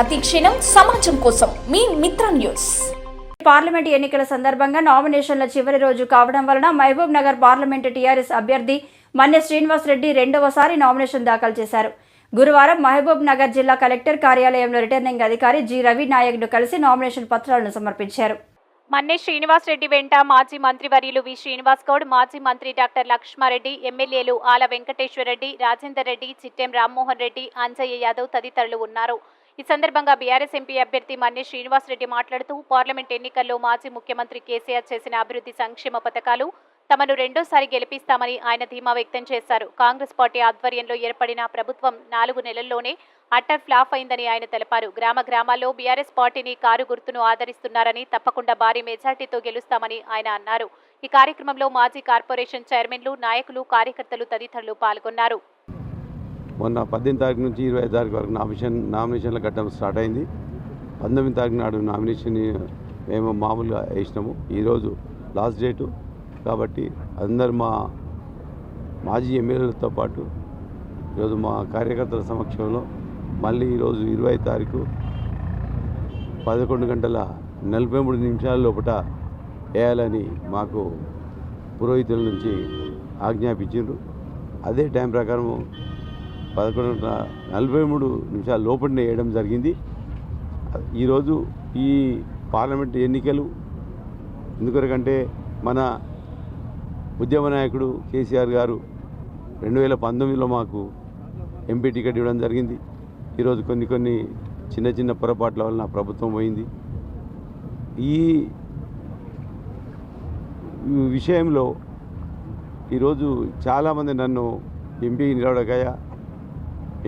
ప్రతి క్షణం సమాజం కోసం మీ మిత్ర న్యూస్. పార్లమెంట్ ఎన్నికల సందర్భంగా నామినేషన్ల చివరి రోజు కావడం వలన మహబూబ్ నగర్ పార్లమెంటు టీఆర్ఎస్ అభ్యర్థి మన్నె శ్రీనివాస్ రెడ్డి రెండవసారి నామినేషన్ దాఖలు చేశారు. గురువారం మహబూబ్ నగర్ జిల్లా కలెక్టర్ కార్యాలయంలో రిటర్నింగ్ అధికారి జి రవి నాయక్ను కలిసి నామినేషన్ పత్రాలను సమర్పించారు. మన్నె శ్రీనివాస్ రెడ్డి వెంట మాజీ మంత్రివర్యులు వి శ్రీనివాస్ గౌడ్, మాజీ మంత్రి డాక్టర్ లక్ష్మారెడ్డి, ఎమ్మెల్యేలు ఆల వెంకటేశ్వర రెడ్డి, రాజేందర్ రెడ్డి, చిట్టెం రామ్మోహన్ రెడ్డి, అంజయ్య యాదవ్ తదితరులు ఉన్నారు. ఈ సందర్భంగా బీఆర్ఎస్ ఎంపీ అభ్యర్థి మన్నె శ్రీనివాస్ రెడ్డి మాట్లాడుతూ పార్లమెంట్ ఎన్నికల్లో మాజీ ముఖ్యమంత్రి కేసీఆర్ చేసిన అభివృద్ధి సంక్షేమ పథకాలు తమను రెండోసారి గెలిపిస్తామని ఆయన ధీమా వ్యక్తం చేశారు. కాంగ్రెస్ పార్టీ ఆధ్వర్యంలో ఏర్పడిన ప్రభుత్వం 4 నెలల్లోనే అట్టర్ ఫ్లాప్ అయిందని ఆయన తెలిపారు. గ్రామాల్లో బీఆర్ఎస్ పార్టీని కారు గుర్తును ఆదరిస్తున్నారని, తప్పకుండా భారీ మెజార్టీతో గెలుస్తామని ఆయన అన్నారు. ఈ కార్యక్రమంలో మాజీ కార్పొరేషన్ చైర్మన్లు, నాయకులు, కార్యకర్తలు తదితరులు పాల్గొన్నారు. మొన్న 18 తారీఖు నుంచి 25 తారీఖు వరకు నామినేషన్ల ఘట్టం స్టార్ట్ అయింది. 19 తారీఖు నాడు నామినేషన్ మేము మామూలుగా వేసినాము. ఈరోజు లాస్ట్ డేటు కాబట్టి అందరు మా మాజీ ఎమ్మెల్యేలతో పాటు ఈరోజు మా కార్యకర్తల సమక్షంలో మళ్ళీ ఈరోజు 25 తారీఖు 11:43 లోపల వేయాలని మాకు పురోహితుల నుంచి ఆజ్ఞాపించారు. అదే టైం ప్రకారం 11:43 లోపలనే వేయడం జరిగింది. ఈరోజు ఈ పార్లమెంట్ ఎన్నికలు ఎందుకంటే మన ఉద్యమ నాయకుడు కేసీఆర్ గారు 2019లో మాకు ఎంపీ టికెట్ ఇవ్వడం జరిగింది. ఈరోజు కొన్ని చిన్న పొరపాట్ల వలన ప్రభుత్వం పోయింది. ఈ విషయంలో ఈరోజు చాలామంది నన్ను ఎంపీ నిలవడకయ్యా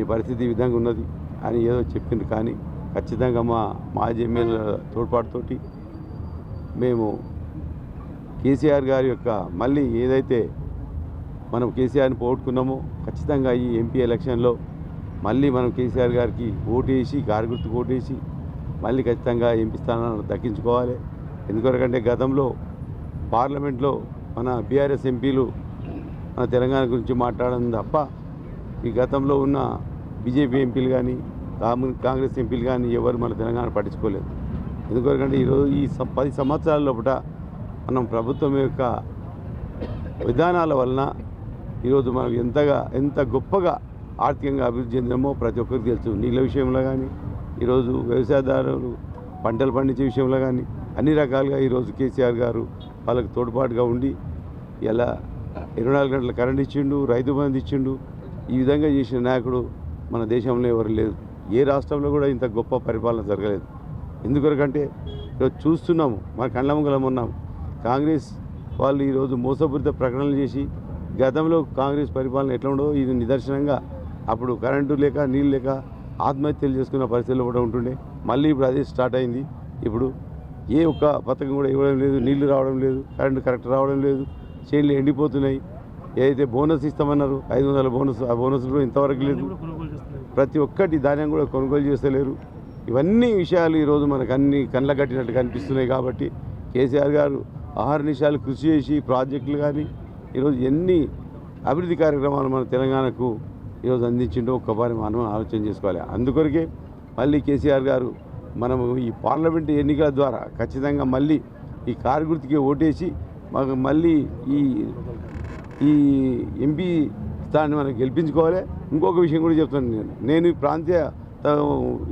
ఈ పరిస్థితి ఈ విధంగా ఉన్నది అని ఏదో చెప్పింది. కానీ ఖచ్చితంగా మా మాజీ ఎమ్మెల్యేల తోడ్పాటుతోటి మేము కేసీఆర్ గారి యొక్క మళ్ళీ ఏదైతే మనం కేసీఆర్ని పోగొట్టుకున్నామో ఖచ్చితంగా ఈ ఎంపీ ఎలక్షన్లో మళ్ళీ మనం కేసీఆర్ గారికి ఓటేసి కారు గుర్తుకు ఓటేసి మళ్ళీ ఖచ్చితంగా ఎంపీ స్థానాన్ని దక్కించుకోవాలి. ఎందుకంటే గతంలో పార్లమెంట్లో మన బీఆర్ఎస్ ఎంపీలు మన తెలంగాణ గురించి మాట్లాడడం తప్ప ఈ గతంలో ఉన్న బీజేపీ ఎంపీలు కానీ కాంగ్రెస్ ఎంపీలు కానీ ఎవరు మన తెలంగాణ పట్టించుకోలేదు. ఎందుకంటే ఈరోజు ఈ 10 సంవత్సరాల లోపల మనం ప్రభుత్వం యొక్క విధానాల వలన ఈరోజు మనం ఎంత గొప్పగా ఆర్థికంగా అభివృద్ధి చెందినామో ప్రతి ఒక్కరికి తెలుసు. నీళ్ళ విషయంలో కానీ ఈరోజు వ్యవసాయదారులు పంటలు పండించే విషయంలో కానీ అన్ని రకాలుగా ఈరోజు కేసీఆర్ గారు వాళ్ళకి తోడ్పాటుగా ఉండి ఇలా 24 గంటల కరెంట్ ఇచ్చిండు, రైతు బంధు ఇచ్చిండు. ఈ విధంగా చేసిన నాయకుడు మన దేశంలో ఎవరు లేదు. ఏ రాష్ట్రంలో కూడా ఇంత గొప్ప పరిపాలన జరగలేదు. ఎందుకంటే ఈరోజు చూస్తున్నాము, మన కళ్ళ ముంగలం ఉన్నాము. కాంగ్రెస్ వాళ్ళు ఈరోజు మోసపూరిత ప్రకటనలు చేసి గతంలో కాంగ్రెస్ పరిపాలన ఎట్లా ఉండదో ఇది నిదర్శనంగా అప్పుడు కరెంటు లేక నీళ్ళు లేక ఆత్మహత్యలు చేసుకున్న పరిస్థితుల్లో కూడా ఉంటుండే. మళ్ళీ ఇప్పుడు అదే స్టార్ట్ అయింది. ఇప్పుడు ఏ ఒక్క పథకం కూడా ఇవ్వడం లేదు, నీళ్లు రావడం లేదు, కరెంటు కరెక్ట్ రావడం లేదు, చేనులు ఎండిపోతున్నాయి. ఏదైతే బోనస్ ఇస్తామన్నారు 500 బోనస్, ఆ బోనస్లు కూడా ఇంతవరకు లేదు. ప్రతి ఒక్కటి ధాన్యం కూడా కొనుగోలు చేస్తలేరు. ఇవన్నీ విషయాలు ఈరోజు మనకు అన్ని కళ్ళ కట్టినట్టు కనిపిస్తున్నాయి. కాబట్టి కేసీఆర్ గారు అహర్నిశాలు కృషి చేసి ప్రాజెక్టులు కానీ ఈరోజు ఎన్ని అభివృద్ధి కార్యక్రమాలు మన తెలంగాణకు ఈరోజు అందించిండో ఒక్కసారి మనం ఆలోచన చేసుకోవాలి. అందుకొరకే మళ్ళీ కేసీఆర్ గారు మనము ఈ పార్లమెంటు ఎన్నికల ద్వారా ఖచ్చితంగా మళ్ళీ ఈ కారు గుర్తుకి ఓటేసి మాకు మళ్ళీ ఈ ఎంపీ స్థానాన్ని మనం గెలిపించుకోవాలి. ఇంకొక విషయం కూడా చెప్తాను. నేను ఈ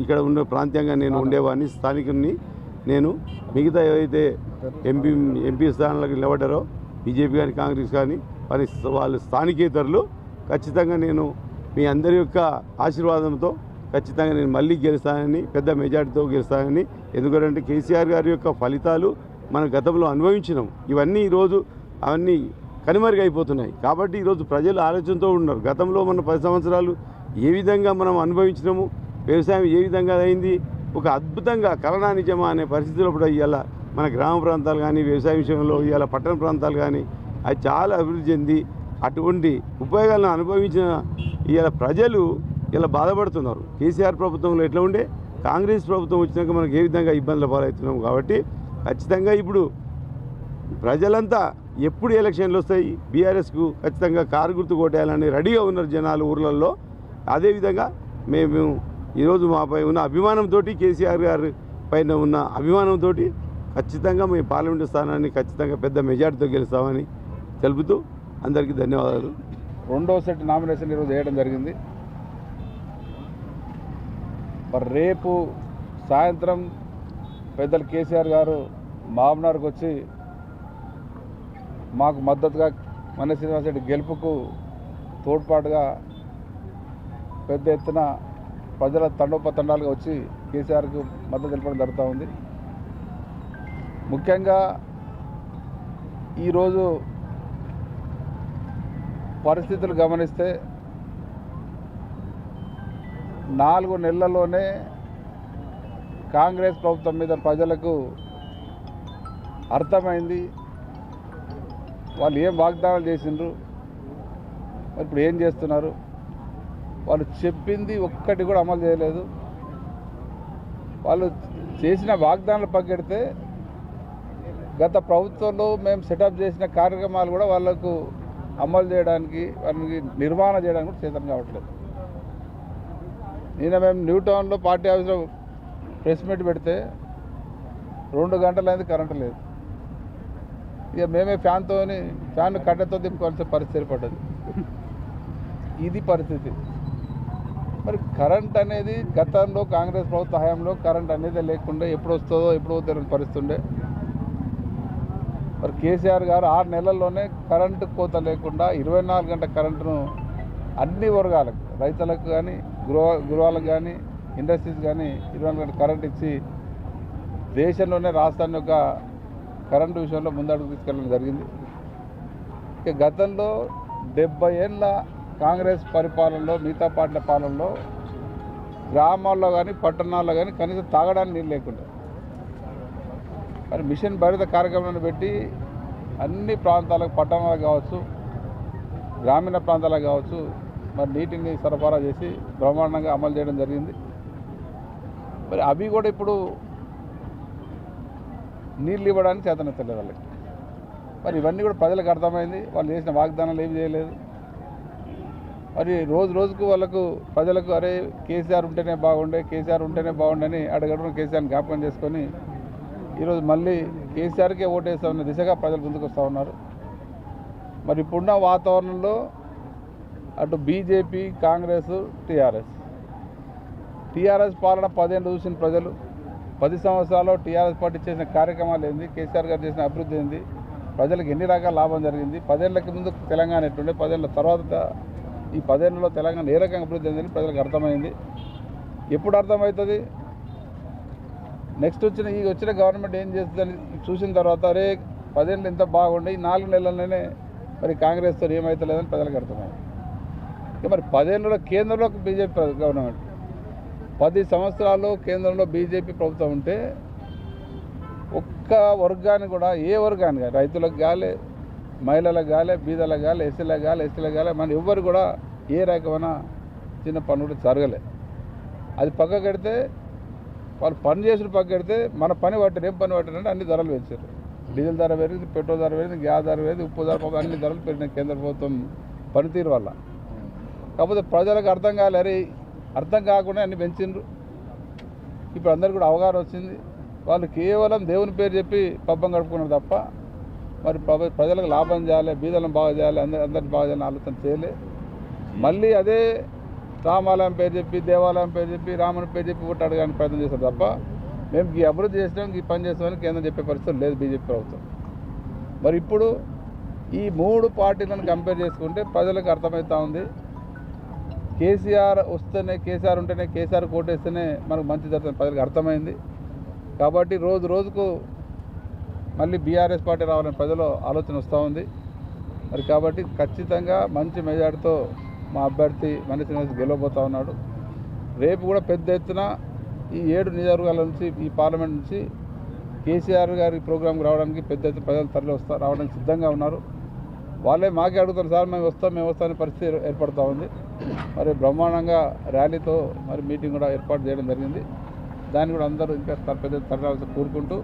ఇక్కడ ఉండే ప్రాంతీయంగా నేను ఉండేవాడిని, స్థానికుని. నేను మిగతా ఏవైతే ఎంపీ స్థానాలకు నిలబడ్డారో బీజేపీ కానీ కాంగ్రెస్ కానీ వాళ్ళు స్థానికేతరులు ఖచ్చితంగా నేను మీ అందరి యొక్క ఆశీర్వాదంతో ఖచ్చితంగా నేను మళ్ళీ గెలుస్తానని, పెద్ద మెజార్టీతో గెలుస్తానని. ఎందుకంటే కేసీఆర్ గారి యొక్క ఫలితాలు మనం గతంలో అనుభవించినాం. ఇవన్నీ ఈరోజు అవన్నీ కనుమరుగైపోతున్నాయి. కాబట్టి ఈరోజు ప్రజలు ఆలోచనతో ఉన్నారు. గతంలో మన 10 సంవత్సరాలు ఏ విధంగా మనం అనుభవించినాము, వ్యవసాయం ఏ విధంగా అయింది, ఒక అద్భుతంగా కలనా నిజమా అనే పరిస్థితుల్లో కూడా ఇవాళ మన గ్రామ ప్రాంతాలు కానీ వ్యవసాయ విషయంలో ఇవాళ పట్టణ ప్రాంతాలు కానీ అది చాలా అభివృద్ధి చెంది అటువంటి ఉపయోగాలను అనుభవించిన ఇవాళ ప్రజలు ఇలా బాధపడుతున్నారు. కేసీఆర్ ప్రభుత్వంలో ఎట్లా ఉండే, కాంగ్రెస్ ప్రభుత్వం వచ్చినాక మనకు ఏ విధంగా ఇబ్బందుల పాలవుతున్నాం. కాబట్టి ఖచ్చితంగా ఇప్పుడు ప్రజలంతా ఎప్పుడు ఎలక్షన్లు వస్తాయి బీఆర్ఎస్కు ఖచ్చితంగా కారు గుర్తు కొట్టేయాలని రెడీగా ఉన్నారు జనాలు ఊర్లలో. అదేవిధంగా మేము ఈరోజు మాపై ఉన్న అభిమానంతో కేసీఆర్ గారి పైన ఉన్న అభిమానంతో ఖచ్చితంగా మేము పార్లమెంటు స్థానాన్ని ఖచ్చితంగా పెద్ద మెజార్టీతో గెలుస్తామని తెలుపుతూ అందరికీ ధన్యవాదాలు. రెండో సెట్ నామినేషన్ ఈరోజు వేయడం జరిగింది. మరి రేపు సాయంత్రం పెద్దలు కేసీఆర్ గారు మామనార్కి వచ్చి మాకు మద్దతుగా మన శ్రీనివాసరెడ్డి గెలుపుకు తోడ్పాటుగా పెద్ద ఎత్తున ప్రజల తండోపతండాలుగా వచ్చి కేసీఆర్కు మద్దతు తెలపడం జరుగుతూ ఉంది. ముఖ్యంగా ఈరోజు పరిస్థితులు గమనిస్తే 4 నెలల్లోనే కాంగ్రెస్ ప్రభుత్వం మీద ప్రజలకు అర్థమైంది, వాళ్ళు ఏం వాగ్దానాలు చేసిండ్రు, మరి ఇప్పుడు ఏం చేస్తున్నారు. వాళ్ళు చెప్పింది ఒక్కటి కూడా అమలు చేయలేదు. వాళ్ళు చేసిన వాగ్దానాలు పక్కెడితే గత ప్రభుత్వంలో మేము సెటప్ చేసిన కార్యక్రమాలు కూడా వాళ్ళకు అమలు చేయడానికి, వాళ్ళకి నిర్వహణ చేయడానికి కూడా చేతనం కావట్లేదు. నిన్న మేము న్యూ టౌన్లో పార్టీ ఆఫీస్లో ప్రెస్ మీట్ పెడితే 2 గంటలైంది కరెంటు లేదు. ఇక మేమే ఫ్యాన్ కట్టెతో దింపుకోవాల్సిన పరిస్థితి ఏర్పడ్డది. ఇది పరిస్థితి. మరి కరెంట్ అనేది గతంలో కాంగ్రెస్ ప్రభుత్వ హయాంలో కరెంట్ అనేది లేకుండా ఎప్పుడు వస్తుందో ఎప్పుడు తెలియని పరిస్థితి ఉండే. మరి కేసీఆర్ గారు 6 నెలల్లోనే కరెంటు కోత లేకుండా 24 గంటల కరెంటును అన్ని వర్గాలకు, రైతులకు కానీ, గృహాలకు కానీ, ఇండస్ట్రీస్ కానీ 24 గంటల కరెంట్ ఇచ్చి దేశంలోనే రాష్ట్రాన్ని యొక్క కరెంటు విషయంలో ముందడుగు తీసుకెళ్ళడం జరిగింది. ఇక గతంలో 70 ఏళ్ళ కాంగ్రెస్ పరిపాలనలో, మిగతా పార్టీల పాలనలో గ్రామాల్లో కానీ పట్టణాల్లో కానీ కనీసం తాగడానికి నీళ్ళు లేకుండా మరి మిషన్ భరిత కార్యక్రమాన్ని పెట్టి అన్ని ప్రాంతాలకు, పట్టణాలకు కావచ్చు, గ్రామీణ ప్రాంతాలకు కావచ్చు, మరి నీటిని సరఫరా చేసి బ్రహ్మాండంగా అమలు చేయడం జరిగింది. మరి అవి కూడా ఇప్పుడు నీళ్ళు ఇవ్వడానికి చేతనెత్తలేదు వాళ్ళకి. మరి ఇవన్నీ కూడా ప్రజలకు అర్థమైంది. వాళ్ళు చేసిన వాగ్దానాలు ఏమి చేయలేదు. మరి రోజుకు వాళ్ళకు ప్రజలకు అరే కేసీఆర్ ఉంటేనే బాగుండే అని అడగడం కేసీఆర్ని జ్ఞాపకం చేసుకొని ఈరోజు మళ్ళీ కేసీఆర్కే ఓటేస్తామన్న దిశగా ప్రజలు ముందుకు వస్తూ ఉన్నారు. మరి ఇప్పుడున్న వాతావరణంలో అటు బీజేపీ, కాంగ్రెస్, టీఆర్ఎస్ పాలన 10 ఏళ్ళు చూసిన ప్రజలు 10 సంవత్సరాల్లో టీఆర్ఎస్ పార్టీ చేసిన కార్యక్రమాలు ఏంది, కేసీఆర్ గారు చేసిన అభివృద్ధి ఏంది, ప్రజలకు ఎన్ని రకాల లాభం జరిగింది, 10 ఏళ్ళకి ముందు తెలంగాణ ఎట్లుండే, 10 ఏళ్ళ తర్వాత ఈ 10 ఏళ్ళలో తెలంగాణ ఏ రకంగా అభివృద్ధి అయిందని ప్రజలకు అర్థమైంది. ఎప్పుడు అర్థమవుతుంది? నెక్స్ట్ వచ్చిన గవర్నమెంట్ ఏం చేస్తుందని చూసిన తర్వాత అరే 10 ఏళ్ళు ఇంత బాగుండే, ఈ 4 నెలల్లోనే మరి కాంగ్రెస్తో ఏమవుతలేదని ప్రజలకు అర్థమైంది. ఇక మరి 10 ఏళ్ళలో కేంద్రంలో బీజేపీ గవర్నమెంట్, 10 సంవత్సరాల్లో కేంద్రంలో బీజేపీ ప్రభుత్వం ఉంటే ఒక్క వర్గాన్ని కూడా, ఏ వర్గాన్ని కానీ, రైతులకు గాలే, మహిళలకు గాలే, బీదలకు గాలే, ఎస్సీలకు గాలే, ఎస్టీలకు గాలే, మన ఎవ్వరు కూడా ఏ రకమైన చిన్న పని కూడా జరగలే. అది పక్క కడితే వాళ్ళు పని చేసిన పక్క కడితే మన పని పట్టారు. ఏం పని పట్టారంటే అన్ని ధరలు పెంచారు. డీజిల్ ధర పెరిగింది, పెట్రోల్ ధర పెరిగింది, గ్యాస్ ధర పెరిగింది, ఉప్పు ధర, అన్ని ధరలు పెరిగినాయి కేంద్ర ప్రభుత్వం పనితీరు వల్ల. కాకపోతే ప్రజలకు అర్థం కాలే, అరే అర్థం కాకుండా అన్ని పెంచిండ్రు. ఇప్పుడు అందరికీ కూడా అవగాహన వచ్చింది. వాళ్ళు కేవలం దేవుని పేరు చెప్పి పబ్బం గడుపుకున్నారు తప్ప మరి ప్రజలకు లాభం చేయాలి, బీదలను బాగా చేయాలి, అందరిని బాగా చేయాలని ఆలోచన చేయలే. మళ్ళీ అదే రామాలయం పేరు చెప్పి, దేవాలయం పేరు చెప్పి, రాముని పేరు చెప్పి కూడా అడగడానికి ప్రయత్నం చేస్తారు తప్ప మేము ఈ అభివృద్ధి చేసినాం, ఈ పని చేస్తామని కేంద్రం చెప్పే పరిస్థితి లేదు బీజేపీ ప్రభుత్వం. మరి ఇప్పుడు ఈ 3 పార్టీలను కంపేర్ చేసుకుంటే ప్రజలకు అర్థమవుతూ ఉంది, కేసీఆర్ ఉంటేనే, కేసీఆర్ కోటేస్తేనే మనకు మంచి జరుగుతుంది ప్రజలకు అర్థమైంది. కాబట్టి రోజుకు మళ్ళీ బీఆర్ఎస్ పార్టీ రావాలని ప్రజలు ఆలోచన వస్తూ ఉంది. మరి కాబట్టి ఖచ్చితంగా మంచి మెజార్టీతో మా అభ్యర్థి మన శ్రీనివాస్ గెలవబోతూ ఉన్నాడు. రేపు కూడా పెద్ద ఎత్తున ఈ 7 నియోజకవర్గాల నుంచి, ఈ పార్లమెంట్ నుంచి కేసీఆర్ గారి ప్రోగ్రాంకి రావడానికి పెద్ద ఎత్తున ప్రజలు రావడానికి సిద్ధంగా ఉన్నారు. వాళ్ళే మాకే అడుగుతారు, సార్ మేము వస్తామనే పరిస్థితి ఏర్పడుతూ ఉంది. మరి బ్రహ్మాండంగా ర్యాలీతో మరి మీటింగ్ కూడా ఏర్పాటు చేయడం జరిగింది. దాన్ని కూడా అందరూ ఇంకా పెద్ద తరలించాలని కోరుకుంటూ